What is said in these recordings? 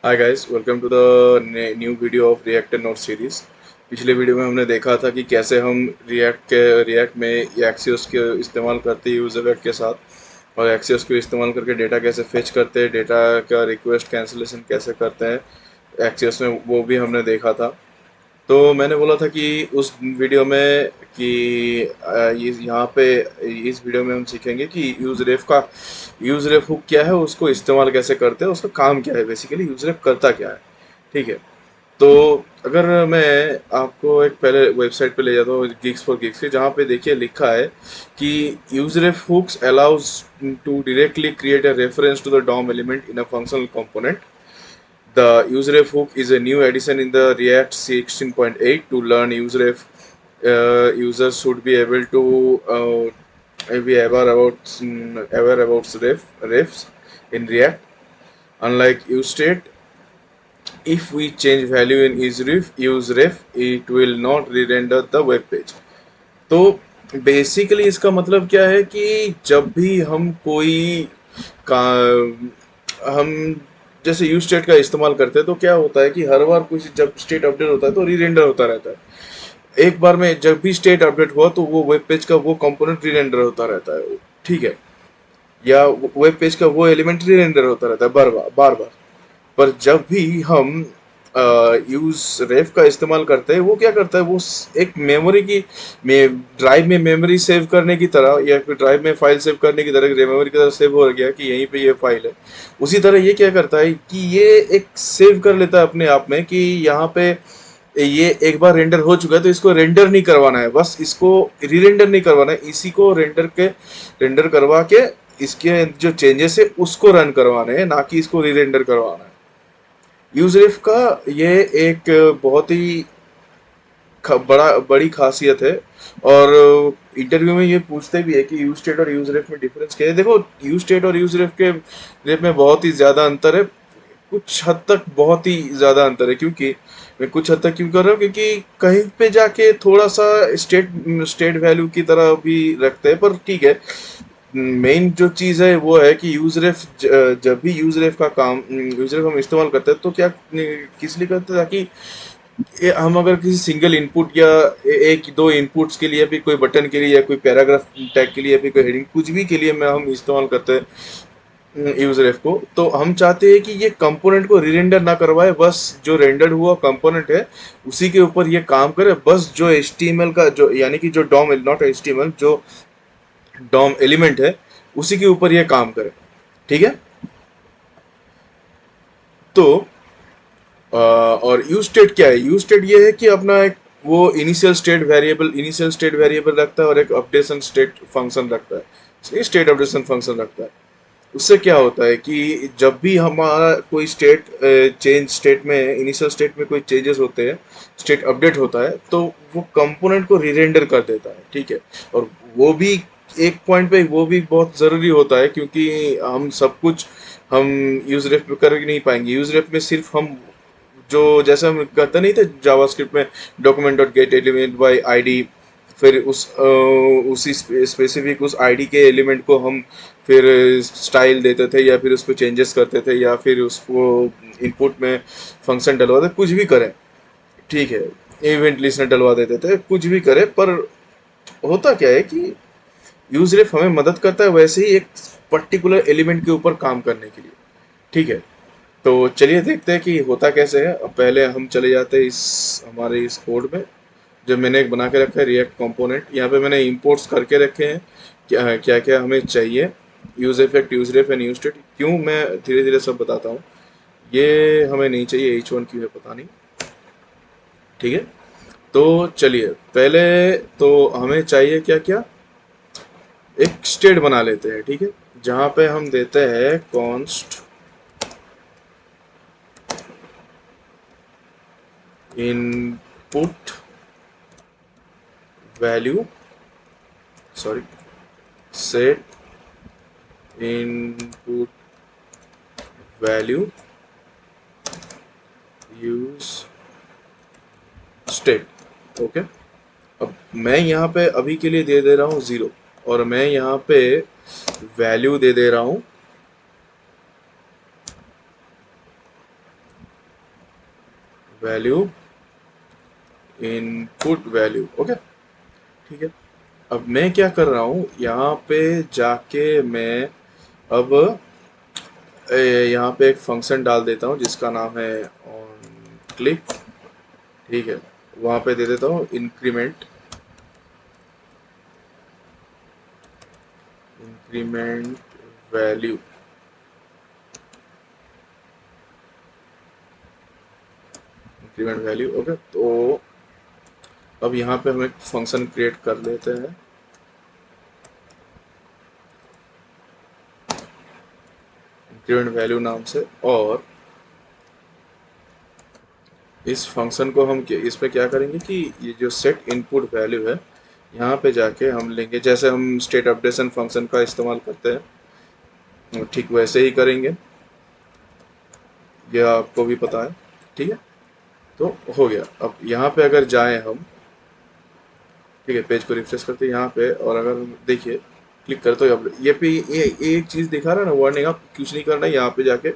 Hi guys, welcome to the new video of React note series. पिछले video में हमने देखा था कि कैसे हम रिएक्ट में एक्सियोस के इस्तेमाल करते हैं यूजर वेक्ट के साथ, और एक्सियोस को इस्तेमाल करके डेटा कैसे फेच करते हैं, डेटा का रिक्वेस्ट कैंसिलेशन कैसे करते हैं एक्सियोस में, वो भी हमने देखा था। तो मैंने बोला था कि उस वीडियो में कि ये यहाँ पे इस वीडियो में हम सीखेंगे कि यूज रेफ हुक क्या है, उसको इस्तेमाल कैसे करते हैं, उसका काम क्या है, बेसिकली यूज रेफ करता क्या है। ठीक है। तो अगर मैं आपको एक पहले वेबसाइट पे ले जाता हूँ, गिग्स फॉर गिग्स के, जहाँ पे देखिए लिखा है कि useRef hooks allows to directly create a reference to the DOM element in a functional component. The useref hook is a new addition in the React 16.8. To learn useref, users should be able to be aware about refs in React. Unlike useState, if we change value in useref, it will not re-render the web page. तो basically इसका मतलब क्या है कि जब भी हम कोई का हम जैसे यूज स्टेट का इस्तेमाल करते हैं, तो क्या होता है कि हर बार कुछ जब स्टेट अपडेट होता है तो री रेंडर होता रहता है। एक बार में जब भी स्टेट अपडेट हुआ तो वो वेब पेज का वो कंपोनेंट री रेंडर होता रहता है। ठीक है। या वेब पेज का वो एलिमेंट री रेंडर होता रहता है बार बार। पर जब भी हम यूज रेफ का इस्तेमाल करते हैं, वो क्या करता है, वो एक मेमोरी की ड्राइव में मेमोरी सेव करने की तरह, या फिर ड्राइव में फाइल सेव करने की तरह मेमोरी की तरह सेव हो गया कि यहीं पे ये फाइल है। उसी तरह ये क्या करता है कि ये एक सेव कर लेता है अपने आप में कि यहाँ पे ये एक बार रेंडर हो चुका है, तो इसको रेंडर नहीं करवाना है, बस इसको री रेंडर नहीं करवाना है, इसी को रेंडर करवा के इसके जो चेंजेस है उसको रन करवाने हैं, ना कि इसको री रेंडर करवाना है। यूजरेफ का ये एक बहुत ही बड़ी खासियत है। और इंटरव्यू में ये पूछते भी है कि यूज स्टेट और यूज रेफ में डिफरेंस क्या है। देखो, यूज स्टेट और यूज रेफ में बहुत ही ज्यादा अंतर है। कुछ हद तक बहुत ही ज्यादा अंतर है। क्योंकि मैं कुछ हद तक क्यों कर रहा हूँ, क्योंकि कहीं पे जाके थोड़ा सा स्टेट स्टेट वैल्यू की तरह भी रखते हैं, पर ठीक है। मेन जो चीज है वो है कि जब भी यूज रेफ हम इस्तेमाल करते हैं, तो क्या किस लिए करते हैं, ताकि हम अगर किसी सिंगल इनपुट या एक दो इनपुट्स के लिए भी, कोई बटन के लिए या कोई पैराग्राफ टैग के लिए भी, कोई हेडिंग कुछ भी के लिए में हम इस्तेमाल करते हैं यूज रेफ को, तो हम चाहते हैं कि ये कंपोनेंट को रीरेंडर ना करवाए, बस जो रेंडर्ड हुआ कंपोनेंट है उसी के ऊपर ये काम करे। बस जो HTML का जो, यानी कि जो डॉम, नॉट HTML, जो डॉम एलिमेंट है उसी के ऊपर ये काम करे। ठीक है। तो और यूज स्टेट क्या है? यूज स्टेट ये है कि अपना एक वो इनिशियल स्टेट वेरिएबल रखता है और एक अपडेशन स्टेट फंक्शन रखता है, स्टेट अपडेशन फंक्शन रखता है। उससे क्या होता है कि जब भी हमारा कोई स्टेट में, इनिशियल स्टेट में कोई चेंजेस होते हैं, स्टेट अपडेट होता है, तो वो कंपोनेंट को रीरेंडर कर देता है। ठीक है। और वो भी एक पॉइंट पे वो भी बहुत ज़रूरी होता है, क्योंकि हम सब कुछ हम यूज रेफ पे कर नहीं पाएंगे। यूज रेफ में सिर्फ हम जो जैसे हम करते नहीं थे जावास्क्रिप्ट में, document dot gate element by ID, फिर उसी स्पेसिफिक उस आईडी के एलिमेंट को हम फिर स्टाइल देते थे, या फिर उस पर चेंजेस करते थे, या फिर उसको इनपुट में फंक्शन डलवाते, कुछ भी करें। ठीक है। इवेंट लिस्टनर डलवा देते थे, कुछ भी करे। पर होता क्या है कि यूजरेफ हमें मदद करता है वैसे ही एक पर्टिकुलर एलिमेंट के ऊपर काम करने के लिए। ठीक है। तो चलिए देखते हैं कि होता कैसे है। अब पहले हम चले जाते हैं इस हमारे इस कोड में, जो मैंने एक बना के रखा है रिएक्ट कंपोनेंट। यहाँ पे मैंने इंपोर्ट्स करके रखे हैं क्या क्या क्या हमें चाहिए। Use effect, use ref and use state, क्यों, मैं धीरे धीरे सब बताता हूँ। ये हमें नहीं चाहिए, H1 क्यों है पता नहीं। ठीक है। तो चलिए, पहले तो हमें चाहिए क्या क्या, एक स्टेट बना लेते हैं। ठीक है। जहाँ पे हम देते हैं const input value, sorry, set input value use state. Okay. अब मैं यहाँ पे अभी के लिए दे रहा हूँ 0, और मैं यहाँ पे वैल्यू दे रहा हूँ वैल्यू इनपुट वैल्यू। ओके, ठीक है। अब मैं क्या कर रहा हूँ, यहाँ पे जाके मैं अब यहाँ पे एक फंक्शन डाल देता हूँ जिसका नाम है ऑन क्लिक। ठीक है, वहाँ पे दे देता हूँ increment value. Increment value. Okay, तो अब यहाँ पे हम एक फंक्शन क्रिएट कर लेते हैं, इंक्रीमेंट वैल्यू नाम से। और इस फंक्शन को हम इसमें क्या करेंगे कि ये जो सेट इनपुट वैल्यू है, यहाँ पे जाके हम लेंगे, जैसे हम स्टेट अपडेशन फंक्शन का इस्तेमाल करते हैं ठीक वैसे ही करेंगे, यह आपको भी पता है। ठीक है, तो हो गया। अब यहाँ पे अगर जाएं हम, ठीक है, पेज को रिफ्रेश करते हैं यहाँ पे, और अगर देखिए क्लिक करते हो ये पे ये एक चीज़ दिखा रहा है ना, वार्निंग। आप कुछ नहीं करना है, यहाँ पे जाके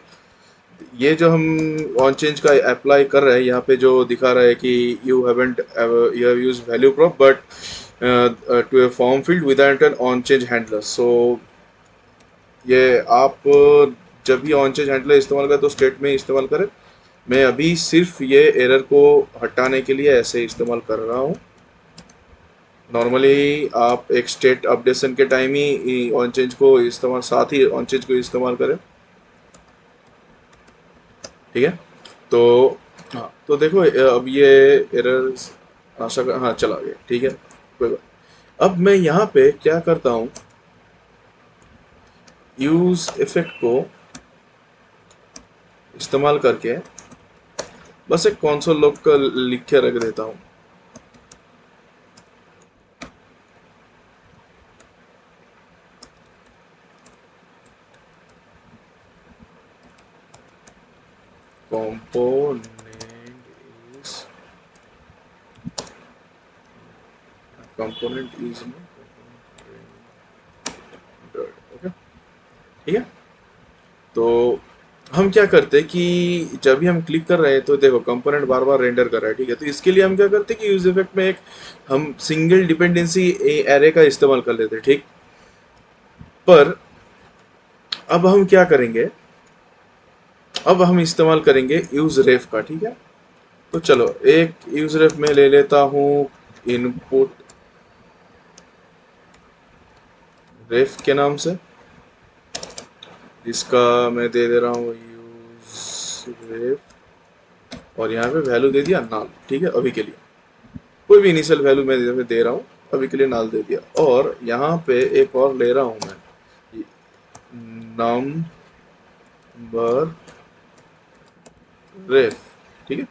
ये जो हम ऑन चेंज का अप्लाई कर रहे हैं, यहाँ पे जो दिखा रहा है कि you have used value prop but to a form field without an on change handler. So ये आप जब भी ऑन चेंज हैंडलर इस्तेमाल करें तो स्टेट में इस्तेमाल करें। मैं अभी सिर्फ ये एरर को हटाने के लिए ऐसे इस्तेमाल कर रहा हूँ। नॉर्मली आप एक स्टेट अपडेशन के टाइम ही ऑन चेंज को इस्तेमाल, साथ ही ऑन चेंज को इस्तेमाल करें। ठीक है, तो हाँ, तो देखो अब ये एरर आशा कर, हाँ चला गया। ठीक है, कोई बात। अब मैं यहाँ पे क्या करता हूँ, यूज इफेक्ट को इस्तेमाल करके बस एक कॉन्सोल लॉग का लिख के रख देता हूँ। component is component is okay, ठीक है। तो हम क्या करते हैं कि जब भी हम क्लिक कर रहे हैं तो देखो कंपोनेंट बार बार रेंडर कर रहा है। ठीक है, तो इसके लिए हम क्या करते हैं कि यूज इफेक्ट में एक हम सिंगल डिपेंडेंसी एरे का इस्तेमाल कर लेते हैं। ठीक, पर अब हम क्या करेंगे, अब हम इस्तेमाल करेंगे यूज रेफ का। ठीक है, तो चलो एक यूज रेफ में ले लेता हूँ इनपुट रेफ के नाम से, इसका मैं दे दे रहा हूँ यूज रेफ, और यहाँ पे वैल्यू दे दिया नाल। ठीक है, अभी के लिए कोई भी इनिशियल वैल्यू मैं दे रहा हूँ, अभी के लिए नाल दे दिया। और यहाँ पे एक और ले रहा हूँ मैं नंबर रेफ। ठीक है,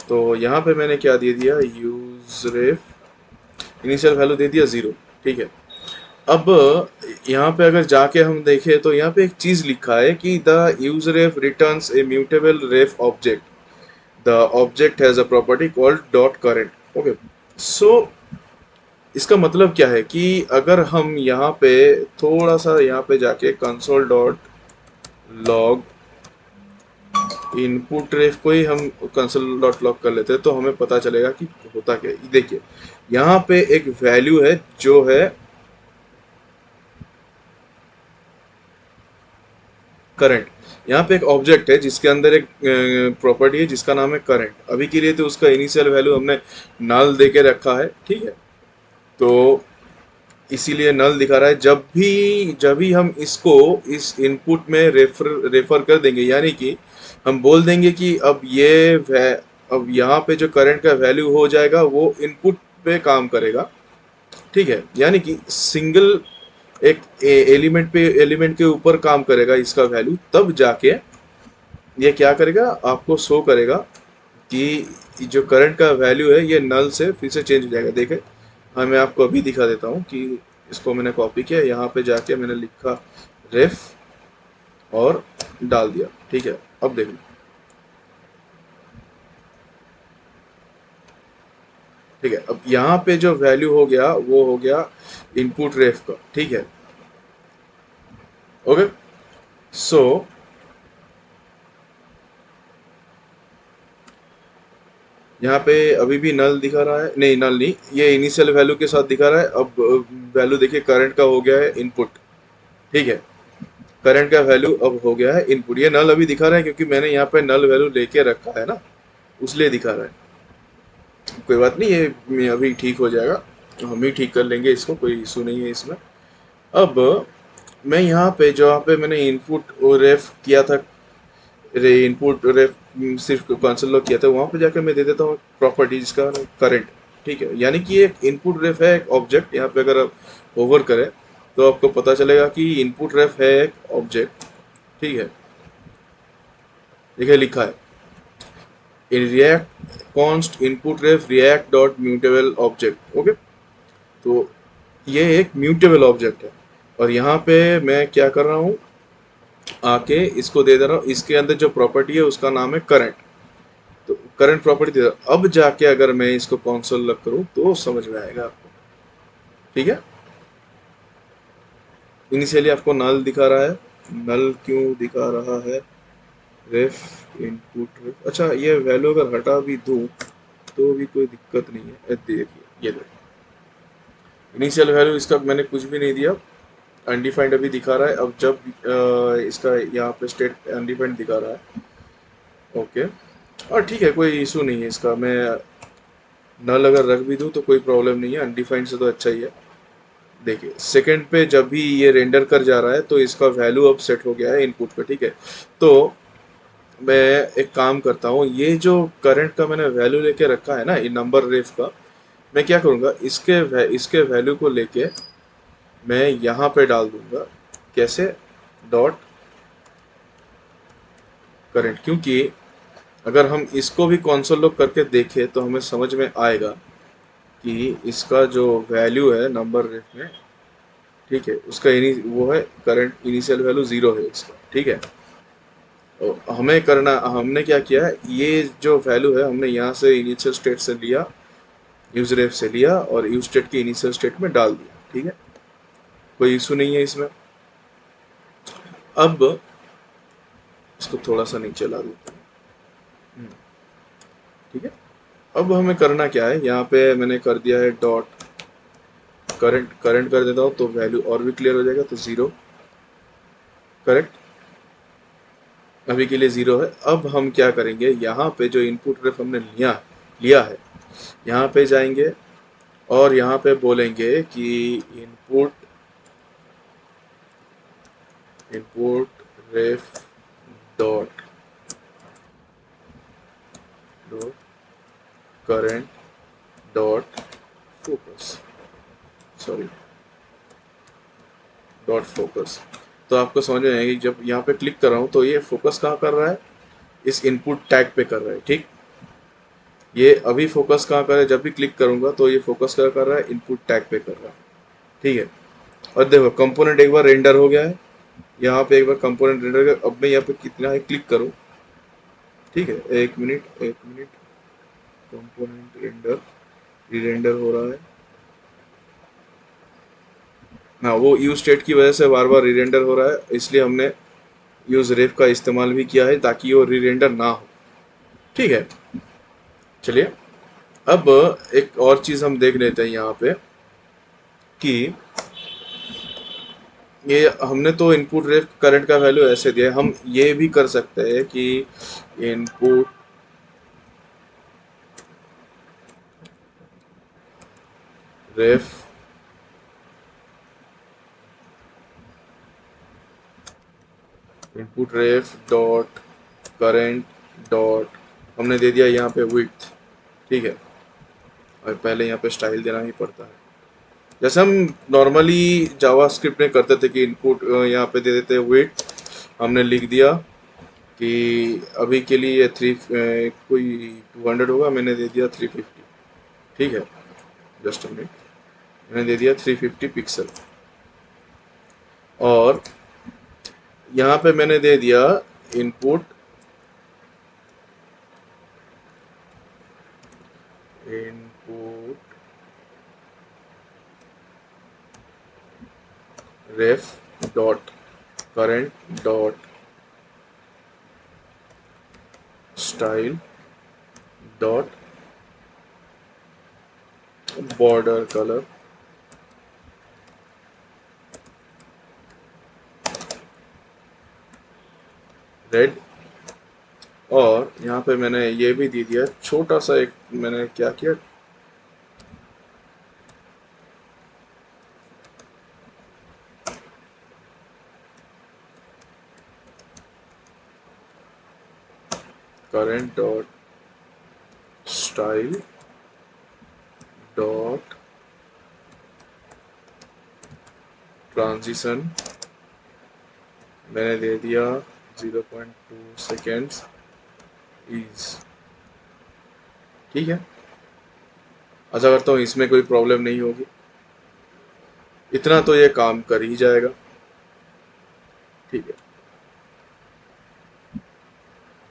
तो यहाँ पे मैंने क्या दे दिया, यूज रेफ इनिशियल वैल्यू दे दिया 0। ठीक है, अब यहाँ पे अगर जाके हम देखें तो यहाँ पे एक चीज लिखा है कि the use ref returns a mutable ref object, the object has a property called dot current. Okay, so इसका मतलब क्या है कि अगर हम यहाँ पे थोड़ा सा यहाँ पे जाके कंसोल डॉट लॉग इनपुट रेफ को ही हम कंसोल डॉट लॉग कर लेते हैं तो हमें पता चलेगा कि होता क्या है। देखिए यहाँ पे एक वैल्यू है जो है करंट, यहाँ पे एक ऑब्जेक्ट है जिसके अंदर एक प्रॉपर्टी है जिसका नाम है करंट। अभी के लिए तो उसका इनिशियल वैल्यू हमने नल दे के रखा है। ठीक है, तो इसीलिए नल दिखा रहा है। जब भी हम इसको इस इनपुट में रेफर कर देंगे, यानी कि हम बोल देंगे कि अब यहाँ पे जो करंट का वैल्यू हो जाएगा वो इनपुट पे काम करेगा। ठीक है, यानी कि सिंगल एक एलिमेंट के ऊपर काम करेगा इसका वैल्यू, तब जाके ये क्या करेगा, आपको शो करेगा कि जो करंट का वैल्यू है ये नल से फिर से चेंज हो जाएगा। देखे, हाँ मैं आपको अभी दिखा देता हूँ कि इसको मैंने कॉपी किया, यहाँ पे जाके मैंने लिखा रेफ और डाल दिया। ठीक है, अब देखो, ठीक है, अब यहाँ पे जो वैल्यू हो गया वो हो गया इनपुट रेफ का। ठीक है, ओके, सो यहाँ पे अभी भी नल दिखा रहा है, नहीं नल नहीं, ये इनिशियल वैल्यू के साथ दिखा रहा है। अब वैल्यू देखिए करंट का हो गया है इनपुट, ठीक है। करंट का वैल्यू अब हो गया है इनपुट। ये नल अभी दिखा रहा है क्योंकि मैंने यहाँ पे नल वैल्यू लेके रखा है ना, उसलिए दिखा रहा है। कोई बात नहीं, ये अभी ठीक हो जाएगा, हम ही ठीक कर लेंगे इसको, कोई इशू नहीं है इसमें। अब मैं यहाँ पे जहाँ पे मैंने इनपुट और रेफ किया था, रे इनपुट रेफ सिर्फ कंसोल लॉग किया था, वहाँ पे जाकर मैं दे देता हूँ प्रॉपर्टीज का करंट, ठीक है। यानी कि एक इनपुट रेफ है एक ऑब्जेक्ट। यहाँ पे अगर आप ओवर करें तो आपको पता चलेगा कि इनपुट रेफ है एक ऑब्जेक्ट, ठीक है। देखिए लिखा है in React const input ref react dot mutable object, okay. तो ये एक म्यूटेबल ऑब्जेक्ट है, और यहाँ पे मैं क्या कर रहा हूँ, आके इसको दे दे रहा हूँ, इसके अंदर जो प्रॉपर्टी है उसका नाम है करंट। तो करंट प्रॉपर्टी दे रहा हूँ। अब जाके अगर मैं इसको कंसोल लग करूँ तो समझ में आएगा आपको, ठीक है। इनिशियली आपको नल दिखा रहा है, नल क्यों दिखा रहा है, रेफ इनपुट रेफ। अच्छा, ये वैल्यू अगर हटा भी दूं तो भी कोई दिक्कत नहीं है। देखिए ये देखो, इनिशियल वैल्यू इसका मैंने कुछ भी नहीं दिया, अनडिफाइंड अभी दिखा रहा है। अब जब इसका यहाँ पे स्टेट अनडिफाइंड दिखा रहा है, ओके। और ठीक है, कोई इशू नहीं है इसका, मैं नल अगर रख भी दूं तो कोई प्रॉब्लम नहीं है, अनडिफाइंड से तो अच्छा ही है। देखिए सेकंड पे जब भी ये रेंडर कर जा रहा है तो इसका वैल्यू अब सेट हो गया है इनपुट का, ठीक है। तो मैं एक काम करता हूँ, ये जो करंट का मैंने वैल्यू लेके रखा है ना, ये नंबर रेफ का, मैं क्या करूँगा, इसके वैल्यू को लेके मैं यहाँ पे डाल दूंगा। कैसे, डॉट करंट। क्योंकि अगर हम इसको भी कंसोल लॉग करके देखें तो हमें समझ में आएगा कि इसका जो वैल्यू है नंबर रेफ में, ठीक है, उसका वो है करंट इनिशियल वैल्यू 0 है इसका, ठीक है। तो हमें करना, हमने क्या किया है, ये जो वैल्यू है हमने यहाँ से इनिशियल स्टेट से लिया, यूज रेफ से लिया और यूज स्टेट के इनिशियल स्टेट में डाल दिया, ठीक है। कोई इशू नहीं है इसमें। अब इसको थोड़ा सा नीचे ला देते हैं, ठीक है। अब हमें करना क्या है, यहाँ पे मैंने कर दिया है डॉट करंट, करंट कर देता हूँ तो वैल्यू और भी क्लियर हो जाएगा। तो 0 करेक्ट, अभी के लिए 0 है। अब हम क्या करेंगे, यहाँ पे जो इनपुट रेफ हमने लिया लिया है, यहाँ पे जाएंगे और यहाँ पे बोलेंगे कि input input ref dot dot current dot focus, sorry dot focus. तो आपको समझ में आएगी, जब यहाँ पे क्लिक कर रहा हूँ तो ये फोकस कहाँ कर रहा है, इस इनपुट टैग पे कर रहा है, ठीक। ये अभी फोकस कहाँ कर रहा है, जब भी क्लिक करूंगा तो ये फोकस कहाँ कर रहा है, इनपुट टैग पे कर रहा है, ठीक है। और देखो कंपोनेंट एक बार रेंडर हो गया है, यहाँ पे एक बार कंपोनेंट रेंडर हो गया। अब मैं यहाँ पे कितना है क्लिक करूँ, ठीक है, एक मिनट, कंपोनेंट रेंडर, री रेंडर हो रहा है। हाँ, वो यूज स्टेट की वजह से बार बार री रेंडर हो रहा है, इसलिए हमने यूज रेफ का इस्तेमाल भी किया है ताकि वो री रेंडर ना हो, ठीक है। चलिए अब एक और चीज हम देख लेते हैं यहाँ पे कि ये हमने तो इनपुट रेफ करंट का वैल्यू ऐसे दिया है, हम ये भी कर सकते हैं कि इनपुट रेफ input ref dot current dot, हमने दे दिया यहाँ पे विड्थ, ठीक है। और पहले यहाँ पे स्टाइल देना ही पड़ता है, जैसे हम नॉर्मली जावास्क्रिप्ट में करते थे कि इनपुट यहाँ पे दे देते हैं विड्थ, हमने लिख दिया कि अभी के लिए ये कोई 200 होगा, मैंने दे दिया 350, ठीक है। जस्ट अ मिनट, मैंने दे दिया 350 पिक्सल। और यहाँ पे मैंने दे दिया input input ref dot current dot style dot border colour red, और यहाँ पे मैंने ये भी दे दिया छोटा सा एक, मैंने क्या किया, current dot style dot transition, मैंने दे दिया 0.2 सेकेंड्स इज। ठीक है, आशा करता हूँ इसमें कोई प्रॉब्लम नहीं होगी, इतना तो ये काम कर ही जाएगा। ठीक है,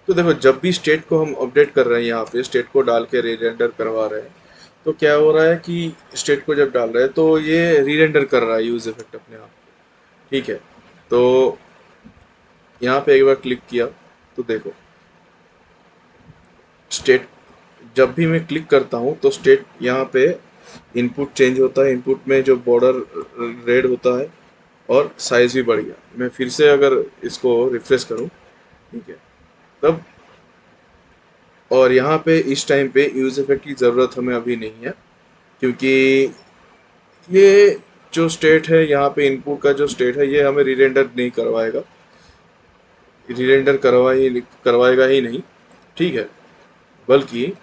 तो देखो जब भी स्टेट को हम अपडेट कर रहे हैं, यहाँ पे स्टेट को डाल के री रेंडर करवा रहे हैं, तो क्या हो रहा है कि स्टेट को जब डाल रहे हैं तो ये री रेंडर कर रहा है यूज इफेक्ट अपने आप। ठीक है, तो यहाँ पे एक बार क्लिक किया तो देखो स्टेट, जब भी मैं क्लिक करता हूँ तो स्टेट यहाँ पे इनपुट चेंज होता है, इनपुट में जो बॉर्डर रेड होता है और साइज भी बढ़ गया। मैं फिर से अगर इसको रिफ्रेश करूँ, ठीक है, तब, और यहाँ पे इस टाइम पे यूज इफेक्ट की ज़रूरत हमें अभी नहीं है, क्योंकि ये जो स्टेट है यहाँ पे इनपुट का जो स्टेट है ये हमें रीरेंडर नहीं करवाएगा, रीरेंडर करवाएगा ही नहीं। ठीक है, बल्कि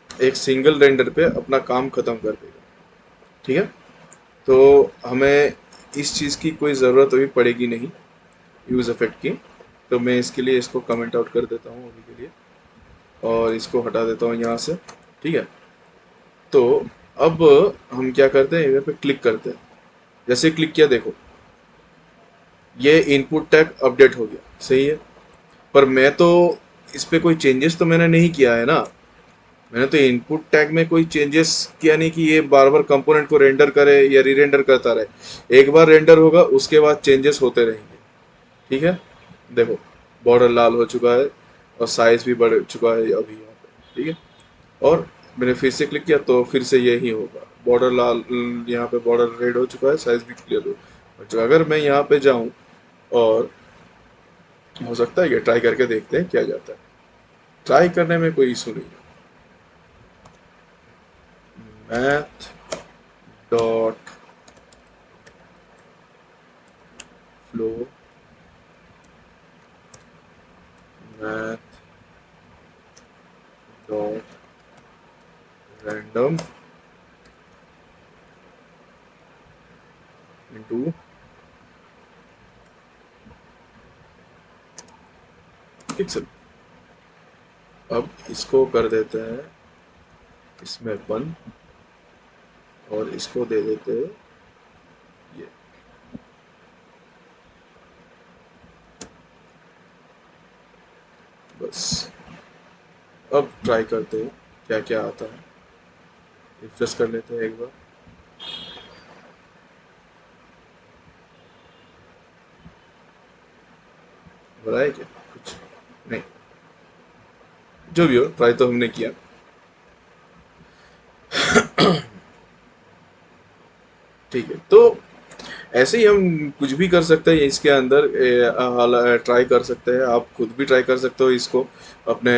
एक सिंगल रेंडर पे अपना काम खत्म कर देगा। ठीक है, तो हमें इस चीज़ की कोई ज़रूरत अभी पड़ेगी नहीं यूज़ इफेक्ट की, तो मैं इसके लिए इसको कमेंट आउट कर देता हूँ अभी के लिए, और इसको हटा देता हूँ यहाँ से। ठीक है, तो अब हम क्या करते हैं, यहाँ पे क्लिक करते हैं, जैसे क्लिक किया देखो ये इनपुट टैग अपडेट हो गया, सही है, पर मैं तो इस पे कोई चेंजेस तो मैंने नहीं किया है ना, मैंने तो इनपुट टैग में कोई चेंजेस किया नहीं कि ये बार बार कंपोनेंट को रेंडर करे या री रेंडर करता रहे, एक बार रेंडर होगा उसके बाद चेंजेस होते रहेंगे। ठीक है, देखो बॉर्डर लाल हो चुका है और साइज भी बढ़ चुका है अभी यहाँ पे। ठीक है, और मैंने फिर से क्लिक किया तो फिर से यही होगा, बॉर्डर लाल, यहाँ पे बॉर्डर रेड हो चुका है, साइज भी क्लियर हो चुका है। अगर मैं यहाँ पे जाऊँ और हो सकता है ये ट्राई करके देखते हैं क्या जाता है, ट्राई करने में कोई इशू नहीं है। Math dot flow, math dot random into pixel. अब इसको कर देते हैं इसमें 1 और इसको दे देते हैं ये। बस अब ट्राई करते हैं क्या क्या आता है, रिफ्रेश कर लेते हैं एक बार। हो रहा है क्या कुछ नहीं, जो भी हो ट्राई तो हमने किया। ठीक है, तो ऐसे ही हम कुछ भी कर सकते हैं इसके अंदर, ट्राई कर सकते हैं, आप खुद भी ट्राई कर सकते हो इसको अपने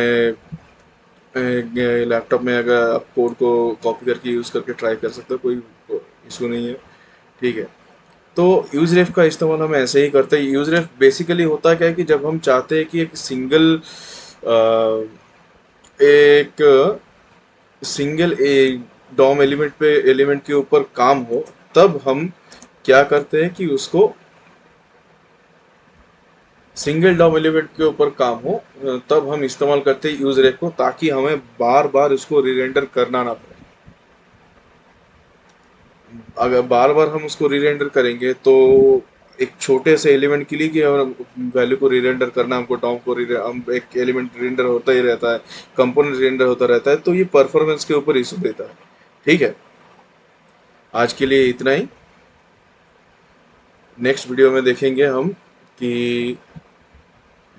लैपटॉप में, अगर आप कोड को कॉपी करके यूज़ करके ट्राई कर सकते हो, कोई इशू नहीं है। ठीक है, तो यूज रेफ का इस्तेमाल हम ऐसे ही करते हैं। यूज रेफ बेसिकली होता क्या है कि जब हम चाहते हैं कि एक एक सिंगल डॉम एलिमेंट के ऊपर काम हो, तब हम क्या करते हैं कि उसको सिंगल डॉम एलिमेंट के ऊपर काम हो, तब हम इस्तेमाल करते हैं यूज रेफ को, ताकि हमें बार बार उसको रीरेंडर करना ना पड़े। अगर बार बार हम उसको रीरेंडर करेंगे तो एक छोटे से एलिमेंट के लिए कि वैल्यू को रीरेंडर करना, हमको डॉम को हम एक एलिमेंट रेंडर होता ही रहता है, कंपोनेंट रेंडर होता रहता है, तो ये परफॉर्मेंस के ऊपर इशू देता है। ठीक है, आज के लिए इतना ही, नेक्स्ट वीडियो में देखेंगे हम कि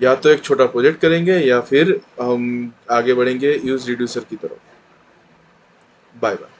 या तो एक छोटा प्रोजेक्ट करेंगे या फिर हम आगे बढ़ेंगे यूज रिड्यूसर की तरफ। Bye bye.